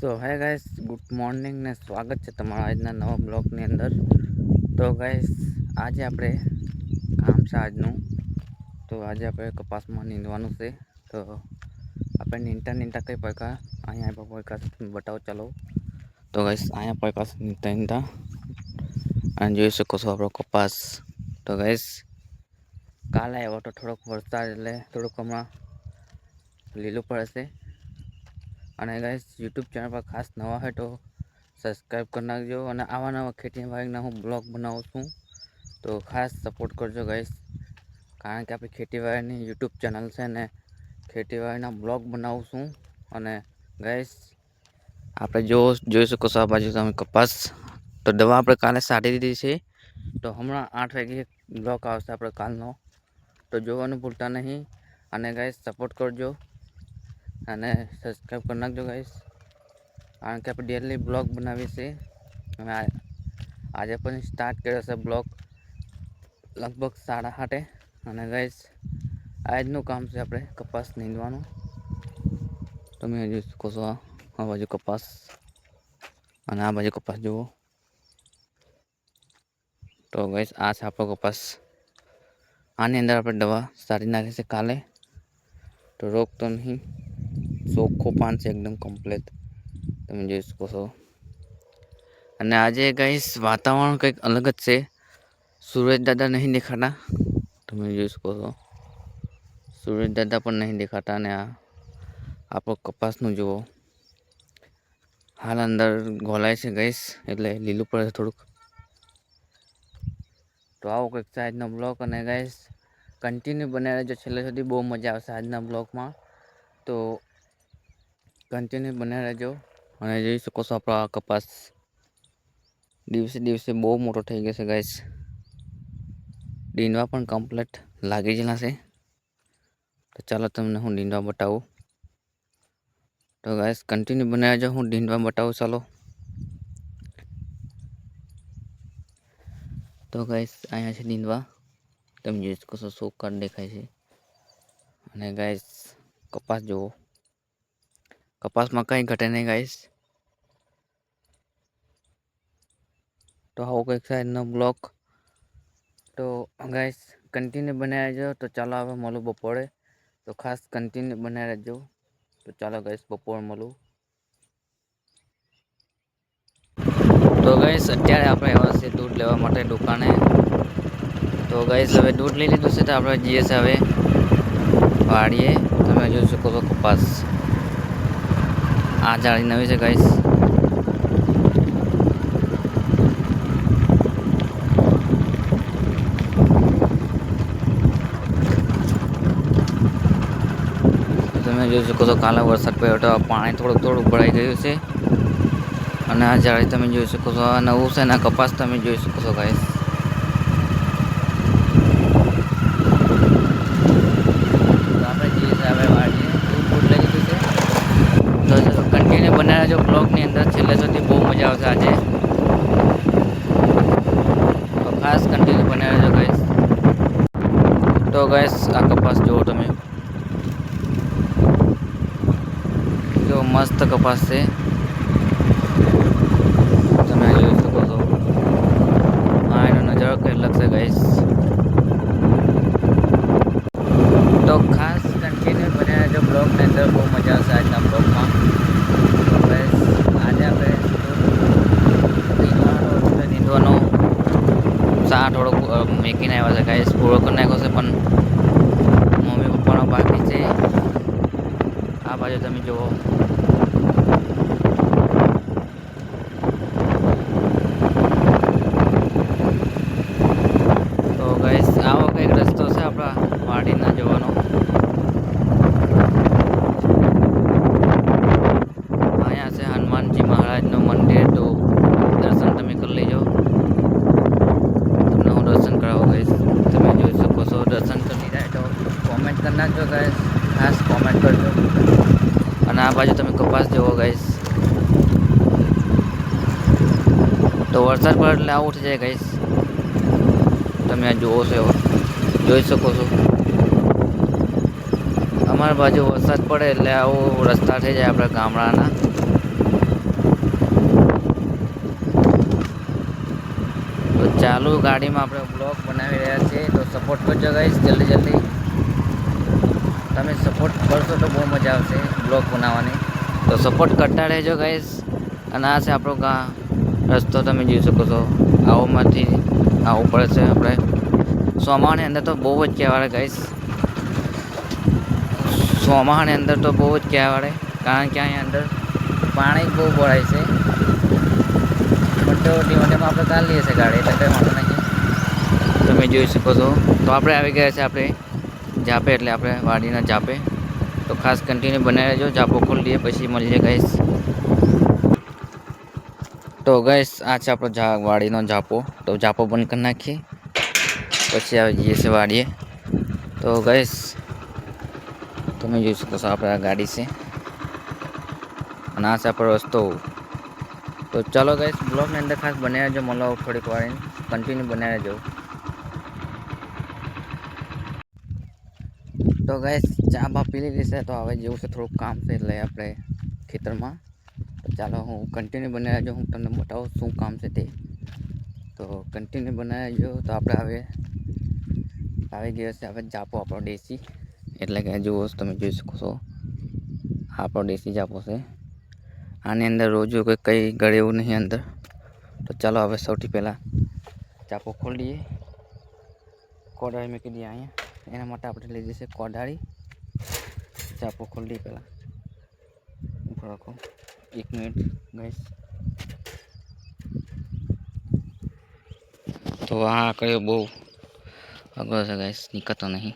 તો hi guys, good morning ને સ્વાગત છે તમારા આજના નવા બ્લોગની અંદર. તો ગાઈસ, આજે આપણે કામ છે આજનું. તો આજે આપણે કપાસમાં નીંદવાનું છે. તો આપણે નીંદતા કઈ પડકા અહીંયા પડકા બતાવો ચાલો. તો ગાઈસ, અહીંયા પડકા નીંદતા અને જોઈ શકો છો આપણો કપાસ. તો ગાઈસ, કાલે આવ્યો તો થોડોક વરસાદ એટલે થોડુંક હમણાં લીલું પડે છે. અને ગાઈસ, યુટ્યુબ ચેનલ પર ખાસ નવા હોય તો સબસ્ક્રાઈબ કરી નાખજો. અને આવા નવા ખેતીવાડીના હું બ્લોગ બનાવું છું, તો ખાસ સપોર્ટ કરજો ગાઈસ. કારણ કે આપણી ખેતીવાડીની યુટ્યુબ ચેનલ છે ને ખેતીવાડીના બ્લોગ બનાવું છું. અને ગાઈસ, આપણે જોઈ શકો છો આ બાજુ તમે કપાસ. તો દવા આપણે કાલે છાંટી દીધી છે. તો હમણાં 8 વાગે બ્લોગ આવશે આપણે કાલનો. તો જોવાનું ભૂલતા નહીં. અને ગાઈસ, સપોર્ટ કરજો અને સબસ્ક્રાઈબ કરી નાખજો ગાઈસ. કારણ કે આપણે ડેલી બ્લોગ બનાવીએ છીએ. અને આજે પણ સ્ટાર્ટ કર્યો છે બ્લોગ લગભગ 8:30. અને ગાઈસ, આજનું કામ છે આપણે કપાસ નીંદવાનું. તમે જોઈ શકો છો આ બાજુ કપાસ અને આ બાજુ કપાસ જુઓ. તો ગાઈસ, આ છે આપણો કપાસ. આની અંદર આપણે દવા સારી નાખી છે કાલે. તો રોગ તો નહીં, ચોખ્ખો પાન છે એકદમ કમ્પ્લીટ, તમે જોઈ શકો છો. અને આજે ગાઈસ, વાતાવરણ કંઈક અલગ જ છે. સૂરજ દાદા નહીં દેખાતા, તમે જોઈ શકો છો. સૂરજ દાદા પણ નહીં દેખાતા. અને આ આપણો કપાસનું જુઓ, હાલ અંદર ગોલાય છે ગાઈસ, એટલે લીલું પડે છે થોડુંક. તો આવો કંઈક છે આજનો બ્લોગ. અને ગાઈસ, કન્ટિન્યુ બનાવી રહેજો છેલ્લે સુધી, બહુ મજા આવશે આજના બ્લોગમાં. તો કન્ટિન્યુ બનાવી રહેજો. અને જોઈ શકો છો આપણો આ કપાસ દિવસે દિવસે બહુ મોટો થઈ ગયો છે ગાઈસ. ડીંડવા પણ કમ્પ્લીટ લાગી ગયેલા છે. તો ચાલો તમને હું ડીંડવા બતાવું. તો ગાઈસ, કન્ટિન્યુ બનાવી રહેજો, હું ડીંડવા બતાવું ચાલો. તો ગાઈસ, અહીંયા છે ડીંડવા, તમે જોઈ શકો છો, સોકર દેખાય છે. અને ગાઈસ, કપાસ જુઓ, કપાસમાં કંઈ ઘટે નહીં ગાઈસ. તો આવો કંઈક સાઈડનો બ્લોગ. તો ગાઈસ, કન્ટિન્યુ બનાવી રહેજો. તો ચાલો હવે મળું બપોરે. તો ખાસ કન્ટિન્યુ બનાવી રહેજો. તો ચાલો ગાઈસ, બપોરે મળું. તો ગાઈસ, અત્યારે આપણે આવ્યા છે દૂધ લેવા માટે દુકાને. તો ગાઈસ, હવે દૂધ લઈ લીધું છે. તો આપણે જઈએ છીએ હવે વાડીએ. તમે જોઈ શકો છો કપાસ, આ જાળી નવી છે ગાઈસ. તમે જોઈ શકો છો, કાલે વરસાદ પડ્યો તો પાણી થોડું ભરાઈ ગયું છે. અને આ જાળી તમે જોઈ શકો છો, આ નવું છે ને કપાસ તમે જોઈ શકો છો ગાઈસ. આપણે જઈએ છીએ હવે વાડીએ, દૂધ લઈ લીધું છે. તો કન્ટિન્યુ બનાવ્યા જો બ્લોગની અંદર, છેલ્લે સુધી બહુ મજા આવશે આજે. તો ખાસ કન્ટિન્યુ બનાવ્યા જો ગાઈસ. તો ગાઈસ, આ કપાસ જુઓ તમે, જો મસ્ત કપાસ છે, તમે જોઈ શકો છો. આ એનો નજારો કઈ લાગશે ગાઈસ. તો ખાસ કન્ટિન્યુ બન્યા જો બ્લોગની અંદર, બહુ મજા આવશે આજના બ્લોગમાં. તો ગાઈસ, આજે આપણે નીંદવાનો સા થોડોક મેકીને આવ્યા છે ગાઈસ. પૂરો કરી નાખ્યો છે, પણ મમ્મી પપ્પાનો બાકી છે. આ બાજુ તમે જુઓ, તો ગાઈસ, આવો કંઈક રસ્તો છે આપણા વાડીના જવાનો. અહીંયા છે હનુમાનજી મહારાજનું મંદિર, તો દર્શન તમે કરી લેજો. તમને હું દર્શન કરાવું ગાઈસ. તમે જોઈ શકો છો, દર્શન કરી જાય તો કોમેન્ટ કરી નાખજો ગાઈસ, ખાસ કોમેન્ટ કરજો. અને આ બાજુ તમે કપાસ જુઓ ગાઈસ. તો વરસાદ પડે એટલે આવું થઈ જાય ગાઈસ. તમે આ જુઓ છો, જોઈ શકો છો. અમારી બાજુ વરસાદ પડે એટલે આવું રસ્તા થઈ જાય આપણા ગામડાના. ચાલુ ગાડીમાં આપણે બ્લોગ બનાવી રહ્યા છીએ, તો સપોર્ટ કરજો ગાઈસ. જલ્દી તમે સપોર્ટ કરશો તો બહુ મજા આવશે બ્લોગ બનાવવાની, તો સપોર્ટ કરતા રહેજો ગાઈસ. અને આ છે આપણો રસ્તો, તમે જોઈ શકો છો. આવુંમાંથી આવવું પડે છે આપણે. ચોમાસાની અંદર તો બહુ જ કહેવાય ગાઈસ, ચોમાસાની અંદર તો બહુ જ કહેવાય, કારણ કે અહીંયા અંદર પાણી બહુ ભરાય છે. પણ તો ડીવાડીમાં આપણે કાઢ લઈએ છીએ ગાડી, એટલે કંઈ વાંધો નહીં. તમે જોઈ શકો છો. તો આપણે આવી ગયા છે આપણે જાપે, એટલે આપણે વાડીના જાપે. તો ખાસ કન્ટિન્યુ બનાવી રહેજો. જાપો ખોલી દઈએ પછી મળીએ ગાઈસ. તો ગાઈસ આ છે આપણો વાડીનો જાપો. તો જાપો બંધ કરી નાખીએ પછી આવી જઈએ છીએ વાડીએ. તો ગાઈસ તમે જોઈ શકો છો આપણે આ ગાડી છે અને આ છે આપણો રસ્તો. તો ચાલો ગાઈસ બ્લોગની અંદર ખાસ બનાવી રહેજો. મળો થોડીક વાર કન્ટિન્યુ બનાવી રહેજો. તો ગાઈસ ચા બા પી લીધી છે, તો હવે જેવું છે થોડુંક કામ છે એટલે આપણે ખેતરમાં. તો ચાલો હું કન્ટિન્યુ બનાવી રહેજો, હું તમને બતાવું શું કામ છે તે. તો કન્ટિન્યુ બનાવી રહેજો. તો આપણે હવે આવી ગયો છે હવે જાપો આપણો દેશી, એટલે કે જુઓ તમે જોઈ શકો છો આપણો દેશી જાપો છે. આની અંદર રોજો કંઈ ગળે એવું નહીં અંદર. તો ચાલો હવે સૌથી પહેલાં જાપો ખોલી દઈએ. કોદાળી મૂકી દઈએ અહીંયા, એના માટે આપણે લઈ જઈએ કોદાળી. જાપો ખોલી દઈએ પહેલાં. ઉપર રાખો 1 મિનિટ ગાઈસ. તો આ કયો બહુ અઘરો છે ગાઈસ, નીકળતો નહીં.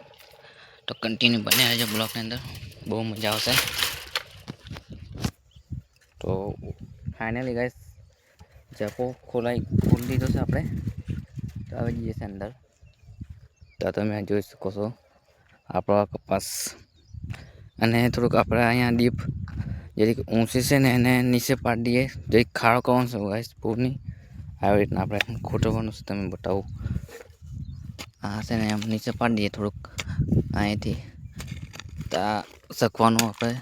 તો કન્ટિન્યુ બન્યા રહેજો બ્લોગની અંદર, બહુ મજા આવશે. તો ફાઇનલી ગાઈસ જાપો ખોલી દીધો છે આપણે. તો આવી જઈએ છે અંદર. તો તમે જોઈ શકો છો આપણો કપાસ. અને થોડુંક આપણે અહીંયા ડીપ જેથી ઊંચી છે ને એને નીચે પાડી દઈએ. જે ખાડો કરવાનો છે ગાઈસ પૂરની, આવી રીતના આપણે ખોટવાનું છે. તમે બતાવું આ છે ને એમ નીચે પાડી દઈએ થોડુંક અહીંથી. ત્યાં શકવાનું આપણે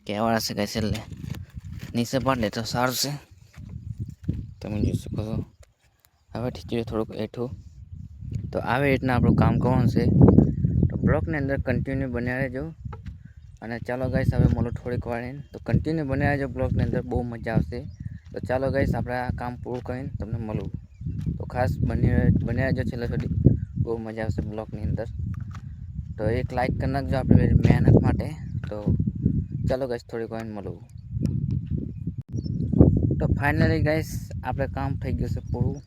કહેવાના છે ગાઈસ, એટલે નીચે પાડી દે તો સારું છે. તમે જોઈ શકો છો. હવે ઠીક થોડુંક એઠું. તો આવી રીતના આપણું કામ કરવાનું છે. તો બ્લોગની અંદર કન્ટિન્યુ બનાવી રહેજો. અને ચાલો ગાઈસ હવે મળો થોડીક વાર. તો કન્ટિન્યુ બનાવી રહેજો બ્લોગની અંદર, બહુ મજા આવશે. તો ચાલો ગાઈસ આપણે આ કામ પૂરું કરીને તમને મળું. તો ખાસ બની રહેજો છેલ્લે સુધી, બહુ મજા આવશે બ્લોગની અંદર. તો એક લાઈક કરી નાખજો આપણે મહેનત માટે. તો ચાલો ગાઈસ થોડીક વાર મળું. તો ફાઇનલી ગાઈસ આપણે કામ થઈ ગયું છે પૂરું,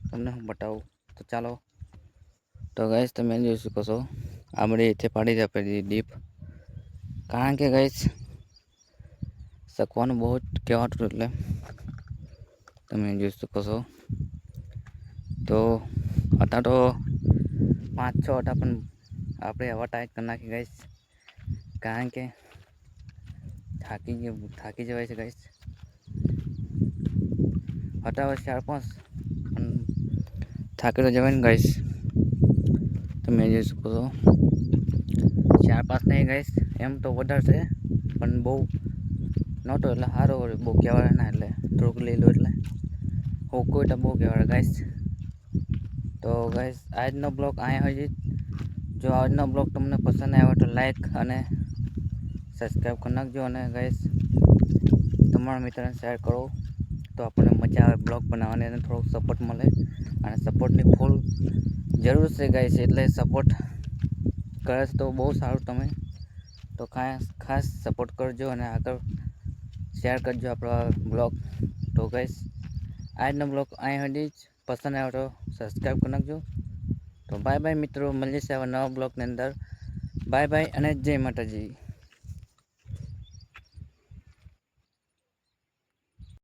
તમને હું બતાવું. તો ચાલો. તો ગાઈસ તમે જોઈ શકો છો આપણે એથી પાડી દે આપણે ડીપ, કારણ કે ગાઈસ શકવાનું બહુ જ કહેવાતું, એટલે તમે જોઈ શકો છો. તો હતા તો 5-6 હતા, પણ આપણે હવા ટાઈટ કરી નાખી ગાઈસ, કારણ કે થાકી જવાય છે ગાઈસ. હતા હવે 4-5, પણ થાકી તો જવાય ને ગાઈસ. તમે જોઈ શકો છો 4-5 નહીં ગાઈસ, એમ તો વધારે છે પણ બહુ નહોતો એટલે સારો બહુ કહેવાય ના, એટલે થોડુંક લઈ લો એટલે કોઈ તો બહુ કહેવાય ગાઈસ. તો ગાઈસ આજનો બ્લોગ અહીંયા હોય. જો આજનો બ્લોગ તમને પસંદ આવ્યો તો લાઈક અને સબસ્ક્રાઈબ કરી નાખજો. અને ગાઈસ તમારા મિત્રોને શેર કરો, તો આપણને મજા આવે બ્લોગ બનાવવાની અને થોડોક સપોર્ટ મળે. અને સપોર્ટની ફૂલ જરૂર છે ગાઈસ, એટલે સપોર્ટ કરે તો બહુ સારું. તમે તો ખાસ સપોર્ટ કરજો અને આગળ શેર કરજો આપણો બ્લોગ. તો ગાઈસ આજનો બ્લોગ અહીં સુધી જ. પસંદ આવ્યો તો સબસ્ક્રાઈબ કરી નાખજો. તો બાય બાય મિત્રો, મળીએ છીએ હવે નવા બ્લોગની અંદર. બાય બાય અને જય માતાજી.